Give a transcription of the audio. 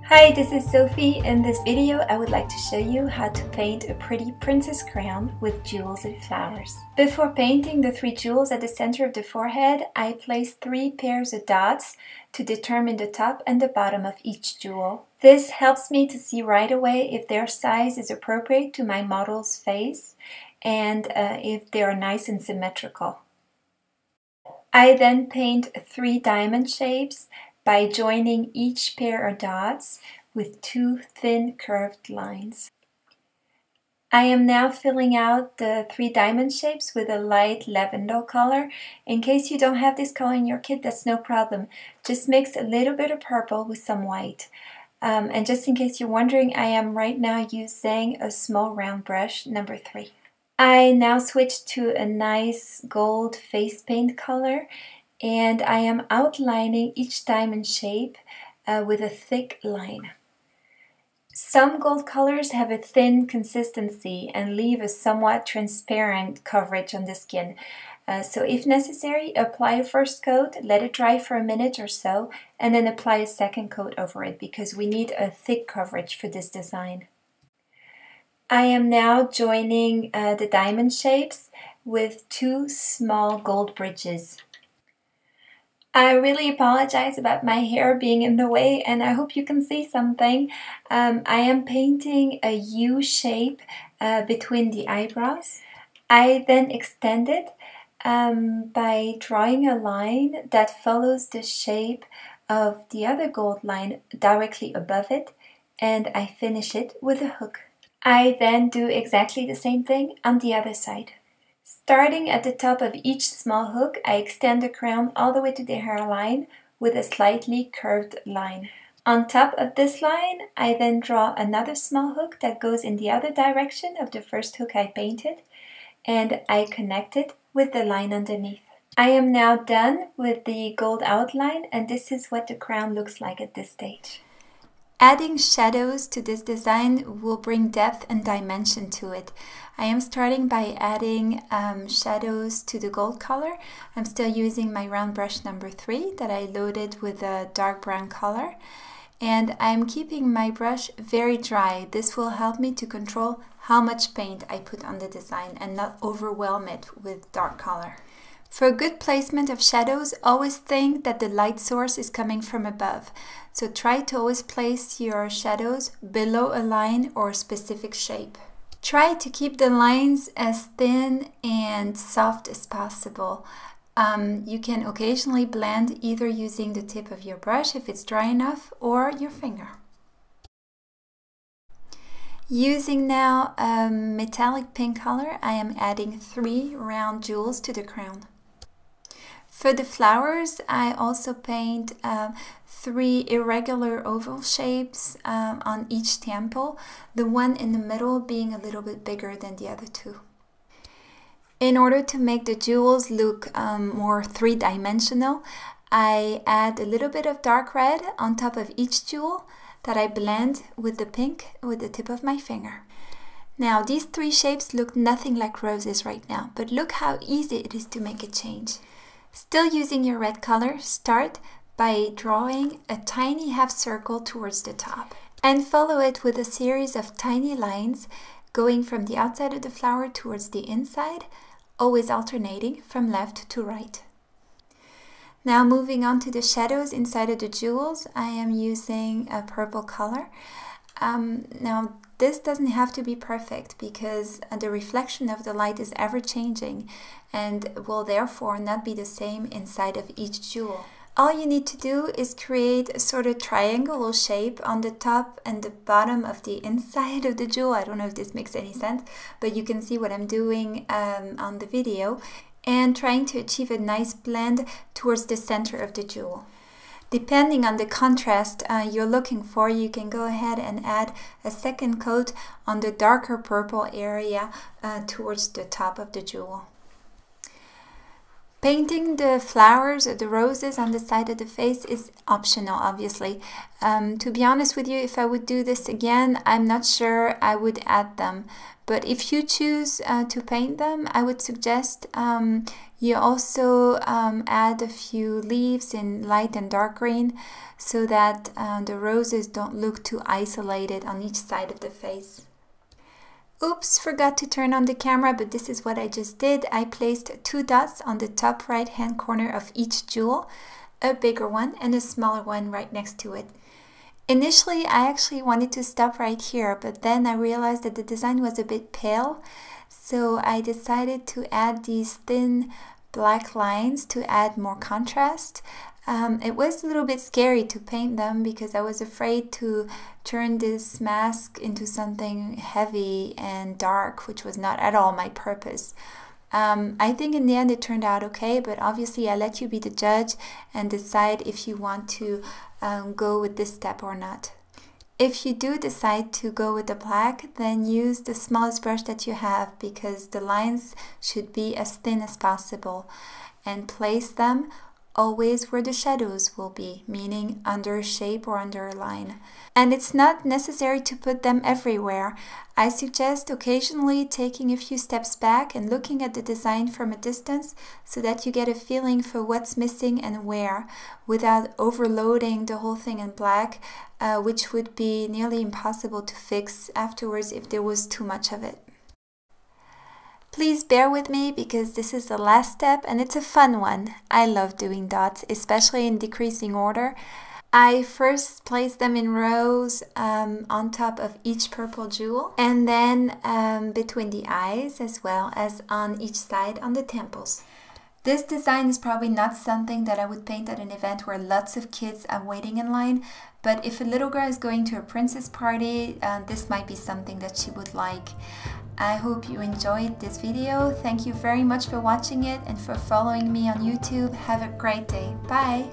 Hi, this is Sophie. In this video I would like to show you how to paint a pretty princess crown with jewels and flowers. Before painting the 3 jewels at the center of the forehead, I placed 3 pairs of dots to determine the top and the bottom of each jewel. This helps me to see right away if their size is appropriate to my model's face and if they are nice and symmetrical. I then paint 3 diamond shapes by joining each pair of dots with 2 thin curved lines. I am now filling out the 3 diamond shapes with a light lavender color. In case you don't have this color in your kit, that's no problem. Just mix a little bit of purple with some white. And just in case you're wondering, I am right now using a small round brush, number 3. I now switch to a nice gold face paint color, and I am outlining each diamond shape with a thick line. Some gold colors have a thin consistency and leave a somewhat transparent coverage on the skin. So if necessary, apply a first coat, let it dry for a minute or so, and then apply a second coat over it because we need a thick coverage for this design. I am now joining the diamond shapes with 2 small gold bridges. I really apologize about my hair being in the way, and I hope you can see something. I am painting a U shape between the eyebrows. I then extend it by drawing a line that follows the shape of the other gold line directly above it, and I finish it with a hook. I then do exactly the same thing on the other side. Starting at the top of each small hook, I extend the crown all the way to the hairline with a slightly curved line. On top of this line, I then draw another small hook that goes in the other direction of the first hook I painted, and I connect it with the line underneath. I am now done with the gold outline, and this is what the crown looks like at this stage. Adding shadows to this design will bring depth and dimension to it. I am starting by adding shadows to the gold color. I'm still using my round brush number 3 that I loaded with a dark brown color. And I'm keeping my brush very dry. This will help me to control how much paint I put on the design and not overwhelm it with dark color. For a good placement of shadows, always think that the light source is coming from above. So try to always place your shadows below a line or a specific shape. Try to keep the lines as thin and soft as possible. You can occasionally blend either using the tip of your brush if it's dry enough or your finger. Using now a metallic pink color, I am adding 3 round jewels to the crown. For the flowers, I also paint 3 irregular oval shapes on each temple, the one in the middle being a little bit bigger than the other 2. In order to make the jewels look more 3-dimensional, I add a little bit of dark red on top of each jewel that I blend with the pink with the tip of my finger. Now these 3 shapes look nothing like roses right now, but look how easy it is to make a change. Still using your red color, start by drawing a tiny half circle towards the top and follow it with a series of tiny lines going from the outside of the flower towards the inside, always alternating from left to right. Now moving on to the shadows inside of the jewels, I am using a purple color. Now this doesn't have to be perfect because the reflection of the light is ever changing and will therefore not be the same inside of each jewel. All you need to do is create a sort of triangular shape on the top and the bottom of the inside of the jewel. I don't know if this makes any sense, but you can see what I'm doing on the video, and trying to achieve a nice blend towards the center of the jewel. Depending on the contrast you're looking for, you can go ahead and add a second coat on the darker purple area towards the top of the jewel. Painting the flowers or the roses on the side of the face is optional, obviously. To be honest with you, if I would do this again, I'm not sure I would add them. But if you choose to paint them, I would suggest you also add a few leaves in light and dark green so that the roses don't look too isolated on each side of the face. Oops, forgot to turn on the camera, but this is what I just did. I placed 2 dots on the top right hand corner of each jewel, a bigger one and a smaller one right next to it. Initially, I actually wanted to stop right here, but then I realized that the design was a bit pale, so I decided to add these thin black lines to add more contrast. It was a little bit scary to paint them because I was afraid to turn this mask into something heavy and dark, which was not at all my purpose. I think in the end it turned out okay, but obviously I let you be the judge and decide if you want to go with this step or not. If you do decide to go with the black, then use the smallest brush that you have because the lines should be as thin as possible, and place them always where the shadows will be, meaning under a shape or under a line. And it's not necessary to put them everywhere. I suggest occasionally taking a few steps back and looking at the design from a distance so that you get a feeling for what's missing and where, without overloading the whole thing in black, which would be nearly impossible to fix afterwards if there was too much of it. Please bear with me because this is the last step and it's a fun one. I love doing dots, especially in decreasing order. I first place them in rows on top of each purple jewel, and then between the eyes as well as on each side on the temples. This design is probably not something that I would paint at an event where lots of kids are waiting in line, but if a little girl is going to a princess party, this might be something that she would like. I hope you enjoyed this video. Thank you very much for watching it and for following me on YouTube. Have a great day. Bye!